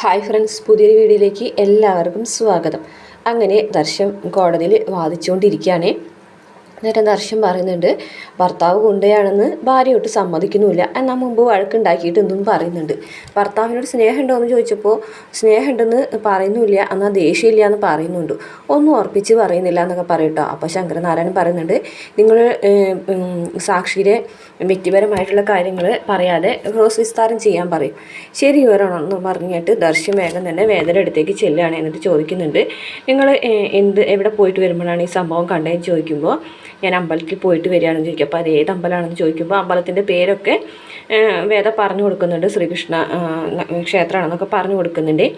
Hi friends, പുതിയൊരു വീഡിയോയിലേക്ക് എല്ലാവർക്കും സ്വാഗതം. അങ്ങനെ ദർശൻ കോടതിയിൽ വാദിച്ചുകൊണ്ടിരിക്കുകയാണ്. എന്നിട്ട് ദർശൻ പറയുന്നുണ്ട് ഭർത്താവ് ഗുണ്ടയാണെന്ന് ഭാര്യയോട്ട് സമ്മതിക്കുന്നുമില്ല, എന്നാൽ മുമ്പ് വഴക്കുണ്ടാക്കിയിട്ടെന്നും പറയുന്നുണ്ട്. ഭർത്താവിനോട് സ്നേഹമുണ്ടോ എന്ന് ചോദിച്ചപ്പോൾ സ്നേഹമുണ്ടെന്ന് പറയുന്നുമില്ല, എന്നാൽ ദേഷ്യമില്ല എന്ന് പറയുന്നുണ്ട്, ഒന്നും ഉറപ്പിച്ച് പറയുന്നില്ല എന്നൊക്കെ പറയട്ടോ. അപ്പോൾ ശങ്കരനാരായണൻ പറയുന്നുണ്ട് നിങ്ങൾ സാക്ഷിയുടെ വ്യക്തിപരമായിട്ടുള്ള കാര്യങ്ങൾ പറയാതെ ക്രോസ് വിസ്താരം ചെയ്യാൻ പറയും. ശരി വരണമെന്ന് പറഞ്ഞിട്ട് ദർശൻ വേഗം തന്നെ വേദന അടുത്തേക്ക് ചെല്ലുകയാണ്. എന്നിട്ട് ചോദിക്കുന്നുണ്ട് നിങ്ങൾ എവിടെ പോയിട്ട് വരുമ്പോഴാണ് ഈ സംഭവം കണ്ടതെന്ന് ചോദിക്കുമ്പോൾ ഞാൻ അമ്പലത്തിൽ പോയിട്ട് വരികയാണെന്ന് ചോദിക്കും. അപ്പോൾ അത് ഏത് അമ്പലമാണെന്ന് ചോദിക്കുമ്പോൾ അമ്പലത്തിൻ്റെ പേരൊക്കെ വേദ പറഞ്ഞു കൊടുക്കുന്നുണ്ട്. ശ്രീകൃഷ്ണ ക്ഷേത്രമാണെന്നൊക്കെ പറഞ്ഞു കൊടുക്കുന്നുണ്ട്.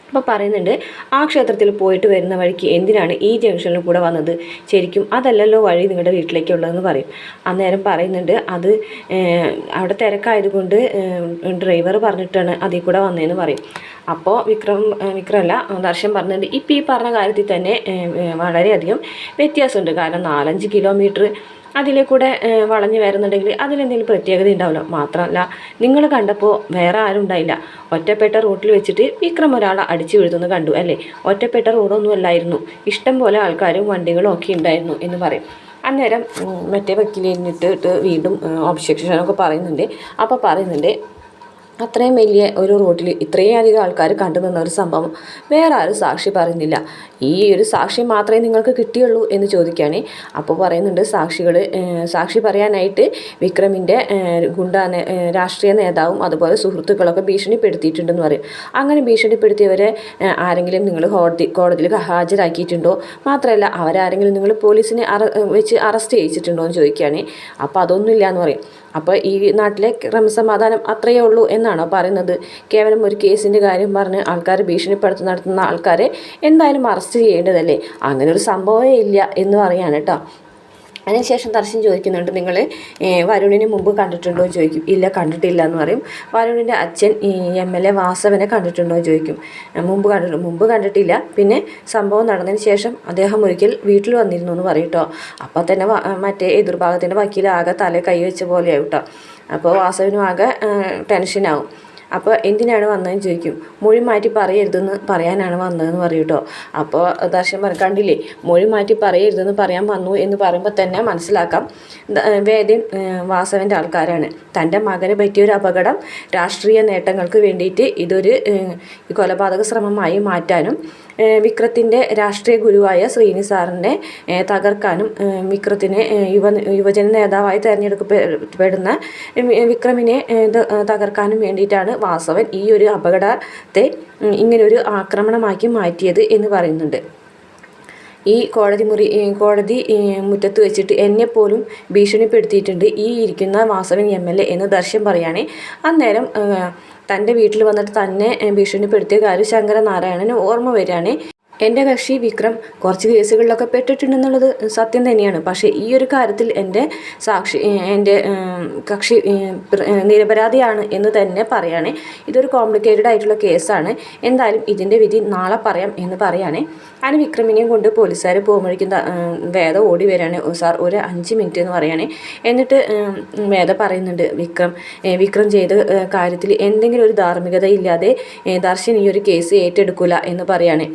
അപ്പോൾ പറയുന്നുണ്ട് ആ ക്ഷേത്രത്തിൽ പോയിട്ട് വരുന്ന വഴിക്ക് എന്തിനാണ് ഈ ജംഗ്ഷനിൽ കൂടെ വന്നത്, ശരിക്കും അതല്ലല്ലോ വഴി നിങ്ങളുടെ വീട്ടിലേക്കുള്ളതെന്ന് പറയും. അന്നേരം പറയുന്നുണ്ട് അത് അവിടെ തിരക്കായതുകൊണ്ട് ഡ്രൈവർ പറഞ്ഞിട്ടാണ് അതിൽ കൂടെ വന്നതെന്ന് പറയും. അപ്പോൾ വിക്രമല്ല ദർശൻ പറഞ്ഞിട്ടുണ്ട് ഇപ്പം ഈ പറഞ്ഞ കാര്യത്തിൽ തന്നെ വളരെയധികം വ്യത്യാസമുണ്ട്. കാരണം 4-5 കിലോമീറ്റർ അതിലെ കൂടെ വളഞ്ഞു വരുന്നുണ്ടെങ്കിൽ അതിലെന്തെങ്കിലും പ്രത്യേകത ഉണ്ടാവില്ല. മാത്രമല്ല നിങ്ങൾ കണ്ടപ്പോൾ വേറെ ആരും ഉണ്ടായില്ല. ഒറ്റപ്പെട്ട റൂട്ടിൽ വെച്ചിട്ട് വിക്രം ഒരാളെ അടിച്ചു വീഴ്ത്തുന്നത് കണ്ടു അല്ലേ, ഒറ്റപ്പെട്ട റോഡൊന്നും അല്ലായിരുന്നു, ഇഷ്ടം പോലെ ആൾക്കാരും വണ്ടികളും ഒക്കെ ഉണ്ടായിരുന്നു എന്ന് പറയും. അന്നേരം മറ്റേ വക്കീലിട്ട് വീണ്ടും ഒബ്ജക്ഷനൊക്കെ പറയുന്നുണ്ട്. അപ്പോൾ പറയുന്നുണ്ട് അത്രയും വലിയ ഒരു റോഡിൽ ഇത്രയും അധികം ആൾക്കാർ കണ്ടു നിന്ന ഒരു സംഭവം വേറെ ആരും സാക്ഷി പറയുന്നില്ല, ഈ ഒരു സാക്ഷി മാത്രമേ നിങ്ങൾക്ക് കിട്ടിയുള്ളൂ എന്ന് ചോദിക്കുകയാണ്. അപ്പോൾ പറയുന്നുണ്ട് സാക്ഷി പറയാനായിട്ട് വിക്രമിൻ്റെ രാഷ്ട്രീയ നേതാവും അതുപോലെ സുഹൃത്തുക്കളൊക്കെ ഭീഷണിപ്പെടുത്തിയിട്ടുണ്ടെന്ന് പറയും. അങ്ങനെ ഭീഷണിപ്പെടുത്തിയവരെ ആരെങ്കിലും നിങ്ങൾ കോടതിയിൽ ഹാജരാക്കിയിട്ടുണ്ടോ, മാത്രമല്ല അവരാരെങ്കിലും നിങ്ങൾ പോലീസിനെ വെച്ച് അറസ്റ്റ് ചെയ്യിച്ചിട്ടുണ്ടോ എന്ന് ചോദിക്കുകയാണ്. അപ്പോൾ അതൊന്നുമില്ല എന്ന് പറയും. അപ്പോൾ ഈ നാട്ടിലെ ക്രമസമാധാനം അത്രയേ ഉള്ളൂ എന്നാണോ പറയുന്നത്, കേവലം ഒരു കേസിൻ്റെ കാര്യം പറഞ്ഞ് ആൾക്കാരെ നടത്തുന്ന ആൾക്കാരെ എന്തായാലും അറസ്റ്റ് ചെയ്യേണ്ടതല്ലേ, അങ്ങനെ ഒരു സംഭവമേ ഇല്ല എന്ന് പറയാണ് കേട്ടോ. അതിനുശേഷം ദർശൻ ചോദിക്കുന്നുണ്ട് നിങ്ങൾ വരുണിനെ മുമ്പ് കണ്ടിട്ടുണ്ടോ എന്ന് ചോദിക്കും. ഇല്ല കണ്ടിട്ടില്ല എന്ന് പറയും. വരുണിൻ്റെ അച്ഛൻ MLA വാസവനെ കണ്ടിട്ടുണ്ടോ എന്ന് ചോദിക്കും. മുമ്പ് കണ്ടിട്ടില്ല, പിന്നെ സംഭവം നടന്നതിന് ശേഷം അദ്ദേഹം ഒരിക്കൽ വീട്ടിൽ വന്നിരുന്നു എന്ന് പറയും കേട്ടോ. അപ്പോൾ തന്നെ മറ്റേ എതിർഭാഗത്തിൻ്റെ വക്കീൽ ആകെ തലേ കൈ വെച്ച പോലെയാവും കേട്ടോ. അപ്പോൾ വാസവനും ആകെ ടെൻഷനാവും. അപ്പോൾ എന്തിനാണ് വന്നതെന്ന് ചോദിക്കും. മൊഴി മാറ്റി പറയരുതെന്ന് പറയാനാണ് വന്നതെന്ന് പറയും കേട്ടോ. അപ്പോൾ ദർശൻ കണ്ടില്ലേ, മൊഴി മാറ്റി പറയരുതെന്ന് പറയാൻ വന്നു എന്ന് പറയുമ്പോൾ തന്നെ മനസ്സിലാക്കാം വേദ്യൻ വാസവൻ്റെ ആൾക്കാരാണ്. തൻ്റെ മകന് പറ്റിയൊരു അപകടം രാഷ്ട്രീയ നേട്ടങ്ങൾക്ക് വേണ്ടിയിട്ട് ഇതൊരു കൊലപാതക ശ്രമമായി മാറ്റാനും വിക്രത്തിൻ്റെ രാഷ്ട്രീയ ഗുരുവായ ശ്രീനി സാറിനെ തകർക്കാനും വിക്രത്തിനെ യുവജന നേതാവായി തിരഞ്ഞെടുക്കപ്പെടുന്ന വിക്രമിനെ തകർക്കാനും വേണ്ടിയിട്ടാണ് വാസവൻ ഈ ഒരു അപകടത്തെ ഇങ്ങനൊരു ആക്രമണമാക്കി മാറ്റിയത് എന്ന് പറയുന്നുണ്ട്. ഈ കോടതി മുറ്റത്ത് വെച്ചിട്ട് എന്നെപ്പോലും ഭീഷണിപ്പെടുത്തിയിട്ടുണ്ട് ഈ ഇരിക്കുന്ന വാസവൻ MLA എന്ന് ദർശൻ പറയുകയാണ്. അന്നേരം തൻ്റെ വീട്ടിൽ വന്നിട്ട് തന്നെ ഭീഷണിപ്പെടുത്തിയ കാര്യം ശങ്കരനാരായണന് ഓർമ്മ വരികയാണ്. എൻ്റെ കക്ഷി വിക്രം കുറച്ച് കേസുകളിലൊക്കെ പെട്ടിട്ടുണ്ടെന്നുള്ളത് സത്യം തന്നെയാണ്, പക്ഷേ ഈ ഒരു കാര്യത്തിൽ എൻ്റെ കക്ഷി നിരപരാധിയാണ് എന്ന് തന്നെ പറയുകയാണ്. ഇതൊരു കോംപ്ലിക്കേറ്റഡ് ആയിട്ടുള്ള കേസാണ്, എന്തായാലും ഇതിൻ്റെ വിധി നാളെ പറയാം എന്ന് പറയുകയാണ്. അതിന് വിക്രമിനെയും കൊണ്ട് പോലീസുകാർ പോകുമ്പോഴേക്കും വേദ ഓടി വരികയാണ്. സാർ ഒരു 5 മിനിറ്റ് എന്ന് പറയുകയാണ്. എന്നിട്ട് വേദ പറയുന്നുണ്ട് വിക്രം ചെയ്ത കാര്യത്തിൽ എന്തെങ്കിലും ഒരു ധാർമ്മികത ഇല്ലാതെ ദർശൻ ഈ ഒരു കേസ് ഏറ്റെടുക്കില്ല എന്ന് പറയുകയാണ്.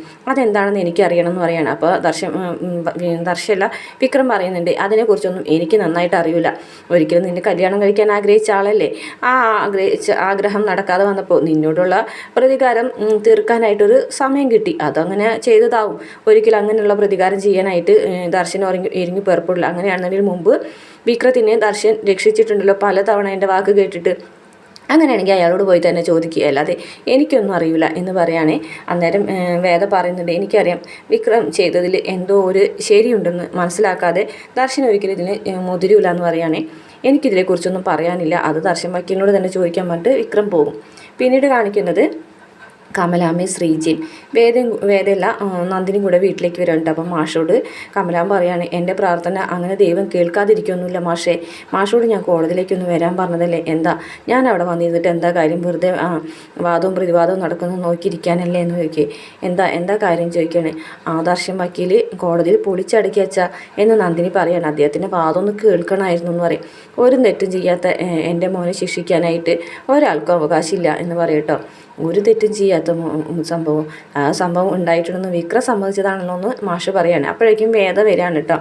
എന്താണെന്ന് എനിക്കറിയണം എന്ന് പറയാണ്. അപ്പോൾ ദർശനല്ല വിക്രം പറയുന്നുണ്ട് അതിനെക്കുറിച്ചൊന്നും എനിക്ക് നന്നായിട്ട് അറിയില്ല, ഒരിക്കലും നിന്നെ കല്യാണം കഴിക്കാൻ ആഗ്രഹിച്ച ആളല്ലേ, ആ ആഗ്രഹം നടക്കാതെ വന്നപ്പോൾ നിന്നോടുള്ള പ്രതികാരം തീർക്കാനായിട്ടൊരു സമയം കിട്ടി, അതങ്ങനെ ചെയ്തതാവും, ഒരിക്കലും അങ്ങനെയുള്ള പ്രതികാരം ചെയ്യാനായിട്ട് ദർശൻ ഒരുങ്ങി പുറപ്പെടില്ല. അങ്ങനെയാണെന്നുണ്ടെങ്കിൽ മുമ്പ് വിക്രത്തിനെ ദർശൻ രക്ഷിച്ചിട്ടുണ്ടല്ലോ പലതവണ എൻ്റെ വാക്ക് കേട്ടിട്ട്, അങ്ങനെയാണെങ്കിൽ അയാളോട് പോയി തന്നെ ചോദിക്കുക, അല്ലാതെ എനിക്കൊന്നും അറിയില്ല എന്ന് പറയുകയാണെ. അന്നേരം വേദ പറയുന്നുണ്ട് എനിക്കറിയാം വിക്രം ചെയ്തതിൽ എന്തോ ഒരു ശരിയുണ്ടെന്ന് മനസ്സിലാക്കാതെ ദർശൻ ഒരിക്കലും ഇതിന് മുതിരില്ല എന്ന് പറയുകയാണെ. എനിക്കിതിനെക്കുറിച്ചൊന്നും പറയാനില്ല, അത് ദർശൻ വക്കീലിനോട് തന്നെ ചോദിക്കാൻ പറഞ്ഞിട്ട് വിക്രം പോകും. പിന്നീട് കാണിക്കുന്നത് കമലാമ്മയും ശ്രീജയും വേദയല്ല നന്ദിനിയും കൂടെ വീട്ടിലേക്ക് വരുന്നുണ്ട്. അപ്പം മാഷോട് കമലാമ്മ പറയാണ് എൻ്റെ പ്രാർത്ഥന അങ്ങനെ ദൈവം കേൾക്കാതിരിക്കൊന്നുമില്ല മാഷോട് ഞാൻ കോടതിയിലേക്കൊന്ന് വരാൻ പറഞ്ഞതല്ലേ, എന്താ ഞാൻ അവിടെ വന്നിരുന്നിട്ട് എന്താ കാര്യം, വെറുതെ വാദവും പ്രതിവാദവും നടക്കുന്നത് നോക്കിയിരിക്കാനല്ലേ എന്ന് ചോദിക്കേ. എന്താ കാര്യം ചോദിക്കുകയാണ്. ആദർശം വക്കീൽ കോടതിയിൽ പൊളിച്ചടുക്കി വെച്ചാൽ എന്ന് നന്ദിനി പറയാണ്. അദ്ദേഹത്തിൻ്റെ വാദം ഒന്ന് കേൾക്കണമായിരുന്നു എന്ന് പറയും. ഒരു തെറ്റും ചെയ്യാത്ത എൻ്റെ മോനെ ശിക്ഷിക്കാനായിട്ട് ഒരാൾക്കും അവകാശമില്ല എന്ന് പറയട്ടോ. ഒരു തെറ്റും ചെയ്യാത്ത സംഭവം ആ സംഭവം ഉണ്ടായിട്ടുണ്ടെന്ന് വിക്രം സമ്മതിച്ചതാണല്ലോ എന്ന് മാഷ് പറയാണ്. അപ്പോഴേക്കും വേദ വരികയാണ് കേട്ടോ.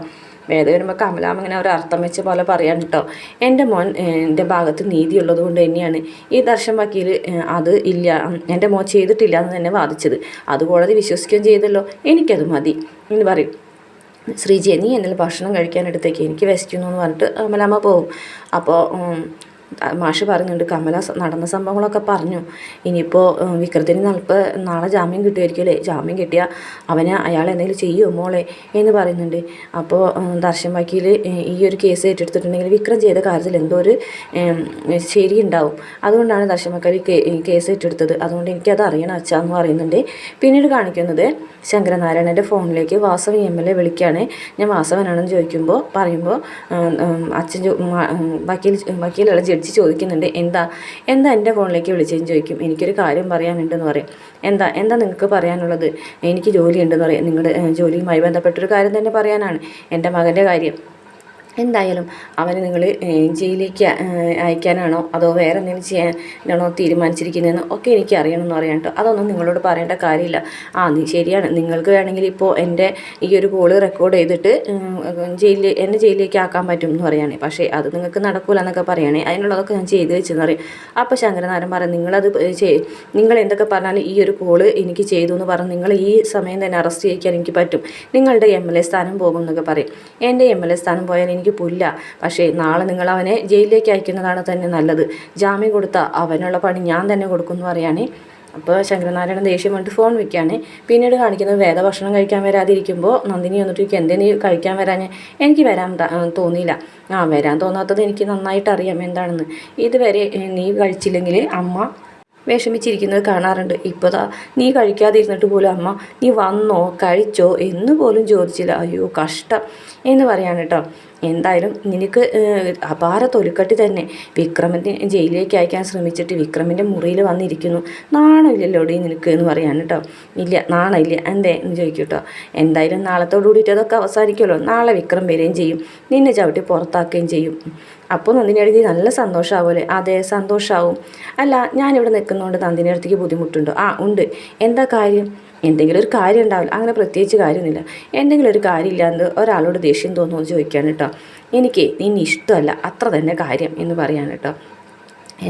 വേദ വരുമ്പോൾ കമലാമ്മ ഇങ്ങനെ ഒരു അർത്ഥം വെച്ച പോലെ പറയാൻ കേട്ടോ, എൻ്റെ മോൻ എൻ്റെ ഭാഗത്ത് നീതിയുള്ളത് കൊണ്ട് തന്നെയാണ് ഈ ദർശൻ വക്കീൽ അത് ഇല്ല, എൻ്റെ മോൻ ചെയ്തിട്ടില്ല എന്ന് തന്നെ വാദിച്ചത്. അത് കോടതി വിശ്വസിക്കുകയും ചെയ്തല്ലോ, എനിക്കത് മതി എന്ന് പറയും. ശ്രീജി നീ എന്തെങ്കിലും ഭക്ഷണം കഴിക്കാനെടുത്തേക്ക്, എനിക്ക് വിശക്കുന്നു എന്ന് പറഞ്ഞിട്ട് കമലാമ്മ പോകും. അപ്പോൾ മാഷ് പറയുന്നുണ്ട്, കമല നടന്ന സംഭവങ്ങളൊക്കെ പറഞ്ഞു, ഇനിയിപ്പോൾ വിക്രത്തിന് നാളെ ജാമ്യം കിട്ടുമായിരിക്കും അല്ലേ, ജാമ്യം കിട്ടിയാൽ അയാൾ എന്തെങ്കിലും ചെയ്യുമോ മോളെ എന്ന് പറയുന്നുണ്ട്. അപ്പോൾ ദർശൻ വക്കീൽ ഈ ഒരു കേസ് ഏറ്റെടുത്തിട്ടുണ്ടെങ്കിൽ വിക്രം ചെയ്ത കാര്യത്തിൽ എന്തോ ഒരു ശരിയുണ്ടാവും, അതുകൊണ്ടാണ് ദർശൻ വക്കീൽ കേസ് ഏറ്റെടുത്തത്, അതുകൊണ്ട് എനിക്കത് അറിയണം അച്ഛാ എന്ന് പറയുന്നുണ്ട്. പിന്നീട് കാണിക്കുന്നത് ശങ്കരനാരായണൻ്റെ ഫോണിലേക്ക് വാസവൻ MLA വിളിക്കുകയാണ്. ഞാൻ വാസവനാണെന്ന് പറയുമ്പോൾ അച്ഛൻ വക്കീലുള്ള ജഡ്ജി ചോദിക്കുന്നുണ്ട്, എന്താ എൻ്റെ ഫോണിലേക്ക് വിളിച്ചതെന്ന് ചോദിക്കും. എനിക്കൊരു കാര്യം പറയാനുണ്ടെന്ന് പറയും. എന്താ നിങ്ങൾക്ക് പറയാനുള്ളത്? എനിക്ക് ജോലിയുണ്ടെന്ന് പറയും. നിങ്ങളുടെ ജോലിയുമായി ബന്ധപ്പെട്ടൊരു കാര്യം തന്നെ പറയാനാണ്, എൻ്റെ മകൻ്റെ കാര്യം. എന്തായാലും അവനെ നിങ്ങൾ ജയിലിലേക്ക് അയക്കാനാണോ അതോ വേറെ എന്തെങ്കിലും ചെയ്യാനാണോ തീരുമാനിച്ചിരിക്കുന്നതെന്ന് ഒക്കെ എനിക്ക് അറിയണമെന്ന് പറയാം കേട്ടോ. അതൊന്നും നിങ്ങളോട് പറയേണ്ട കാര്യമില്ല. നീ ശരിയാണ്, നിങ്ങൾക്ക് വേണമെങ്കിൽ ഇപ്പോൾ എൻ്റെ ഈ ഒരു കോള് റെക്കോർഡ് ചെയ്തിട്ട് എന്നെ ജയിലിലേക്ക് ആക്കാൻ പറ്റും എന്ന് പറയുകയാണെ, പക്ഷേ അത് നിങ്ങൾക്ക് നടക്കില്ല എന്നൊക്കെ പറയുകയാണെ, അതിനുള്ളതൊക്കെ ഞാൻ ചെയ്ത് വെച്ചെന്ന് പറയും. അപ്പോൾ ശങ്കരനാരായണൻ പറയും, നിങ്ങൾ എന്തൊക്കെ പറഞ്ഞാലും ഈ ഒരു കോള് എനിക്ക് ചെയ്തു എന്ന് പറഞ്ഞ് നിങ്ങൾ ഈ സമയം തന്നെ അറസ്റ്റ് ചെയ്യിക്കാൻ എനിക്ക് പറ്റും, നിങ്ങളുടെ MLA സ്ഥാനം പോകും എന്നൊക്കെ പറയും. എൻ്റെ MLA സ്ഥാനം പോയാൽ എനിക്ക് പുല്ല, പക്ഷേ നാളെ നിങ്ങൾ അവനെ ജയിലിലേക്ക് അയക്കുന്നതാണ് തന്നെ നല്ലത്, ജാമ്യം കൊടുത്താൽ അവനുള്ള പണി ഞാൻ തന്നെ കൊടുക്കുമെന്ന് പറയുകയാണെ. അപ്പോൾ ശങ്കരനാരായണൻ ദേഷ്യം വന്നിട്ട് ഫോൺ വയ്ക്കുകയാണ്. പിന്നീട് കാണിക്കുന്നത് വേദ ഭക്ഷണം കഴിക്കാൻ വരാതിരിക്കുമ്പോൾ നന്ദിനി വന്നിട്ട് എന്തേ നീ കഴിക്കാൻ വരാൻ, എനിക്ക് വരാൻ തോന്നിയില്ല. വരാൻ തോന്നാത്തത് എനിക്ക് നന്നായിട്ട് അറിയാം എന്താണെന്ന്, ഇതുവരെ നീ കഴിച്ചില്ലെങ്കിൽ അമ്മ വിഷമിച്ചിരിക്കുന്നത് കാണാറുണ്ട്, ഇപ്പോൾ നീ കഴിക്കാതിരുന്നിട്ട് പോലും അമ്മ നീ വന്നോ കഴിച്ചോ എന്ന് പോലും ചോദിച്ചില്ല, അയ്യോ കഷ്ടം എന്ന് പറയാണ് കേട്ടോ. എന്തായാലും നിനക്ക് അപാര തൊലിക്കട്ടി തന്നെ, വിക്രമിനെ ജയിലിലേക്ക് അയക്കാൻ ശ്രമിച്ചിട്ട് വിക്രമിൻ്റെ മുറിയിൽ വന്നിരിക്കുന്നു, നാണമില്ലല്ലോടി നിനക്ക് എന്ന് പറയാണ് കേട്ടോ. ഇല്ല നാണമില്ല, എന്തേ എന്ന് ചോദിക്കും കേട്ടോ. എന്തായാലും നാളത്തോടു കൂടിയിട്ട് അതൊക്കെ അവസാനിക്കുമല്ലോ, നാളെ വിക്രം വരികയും ചെയ്യും, നിന്നെ ചവിട്ടി പുറത്താക്കുകയും ചെയ്യും. അപ്പോൾ നന്ദിനിയടുത്ത് നല്ല സന്തോഷമാവുമല്ലേ? അതെ സന്തോഷമാവും. അല്ല ഞാനിവിടെ നിൽക്കുന്നതുകൊണ്ട് നന്ദിനിയടുത്തേക്ക് ബുദ്ധിമുട്ടുണ്ടോ? ഉണ്ട്. എന്താ കാര്യം? എന്തെങ്കിലും ഒരു കാര്യം ഉണ്ടാവില്ല, അങ്ങനെ പ്രത്യേകിച്ച് കാര്യമൊന്നുമില്ല, എന്തെങ്കിലും ഒരു കാര്യമില്ലാണ്ട് ഒരാളോട് ദേഷ്യം തോന്നുമെന്ന് ചോദിക്കാൻ കേട്ടോ. എനിക്ക് നിന്നെ ഇഷ്ടമല്ല, അത്ര തന്നെ കാര്യം എന്ന് പറയാൻ കേട്ടോ.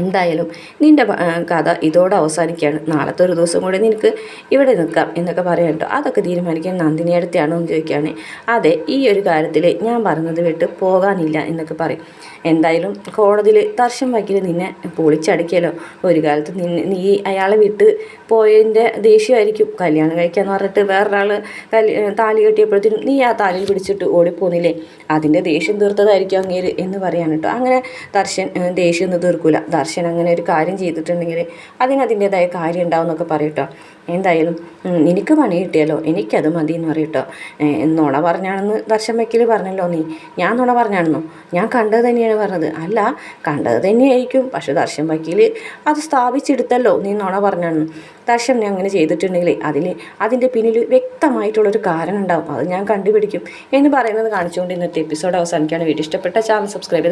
എന്തായാലും നിൻ്റെ കഥ ഇതോടെ അവസാനിക്കുകയാണ്, നാളത്തെ ഒരു ദിവസം കൂടെ നിനക്ക് ഇവിടെ നിൽക്കാം എന്നൊക്കെ പറയാം കേട്ടോ. അതൊക്കെ തീരുമാനിക്കാൻ നന്ദിനിയടുത്താണോ എന്ന് ചോദിക്കുകയാണ്. അതെ, ഈ ഒരു കാര്യത്തിൽ ഞാൻ പറഞ്ഞത് വിട്ട് പോകാനില്ല എന്നൊക്കെ പറയും. എന്തായാലും കോടതിയിൽ ദർശൻ വക്കീൽ നിന്നെ പൊളിച്ചടക്കിയല്ലോ, ഒരു കാലത്ത് നീ അയാളെ വിട്ട് പോയതിൻ്റെ ദേഷ്യമായിരിക്കും, കല്യാണം കഴിക്കാന്ന് പറഞ്ഞിട്ട് വേറൊരാൾ താലി കെട്ടിയപ്പോഴത്തേനും നീ ആ താലിയിൽ പിടിച്ചിട്ട് ഓടിപ്പോന്നില്ലേ, അതിൻ്റെ ദേഷ്യം തീർത്തതായിരിക്കും അങ്ങേര് എന്ന് പറയാൻ കേട്ടോ. അങ്ങനെ ദർശൻ ദേഷ്യമൊന്നും തീർക്കൂല, ദർശൻ അങ്ങനെ ഒരു കാര്യം ചെയ്തിട്ടുണ്ടെങ്കിൽ അതിൻ്റേതായ കാര്യം ഉണ്ടാവും എന്നൊക്കെ പറയട്ടോ. എന്തായാലും നിനക്ക് പണി കിട്ടിയല്ലോ, എനിക്കത് മതി എന്ന് പറയട്ടോ. നുണ പറഞ്ഞാണെന്ന് ദർശൻ വക്കീൽ പറഞ്ഞല്ലോ, ഞാൻ നുണ പറഞ്ഞാണെന്നോ? ഞാൻ കണ്ടത് തന്നെയാണ് പറഞ്ഞത്. അല്ല കണ്ടത് തന്നെയായിരിക്കും, പക്ഷെ ദർശൻ വക്കീൽ അത് സ്ഥാപിച്ചെടുത്തല്ലോ നീ നുണ പറഞ്ഞാണെന്ന്. ദർശൻ അങ്ങനെ ചെയ്തിട്ടുണ്ടെങ്കിൽ അതിൻ്റെ പിന്നിൽ വ്യക്തമായിട്ടുള്ളൊരു കാരണം ഉണ്ടാവും, അത് ഞാൻ കണ്ടുപിടിക്കും എന്ന് പറയുന്നത് കാണിച്ചുകൊണ്ട് ഇന്നത്തെ എപ്പിസോഡ് അവസാനിക്കുകയാണ്. വീഡിയോ ഇഷ്ടപ്പെട്ട ചാനൽ സബ്സ്ക്രൈബ് ചെയ്ത്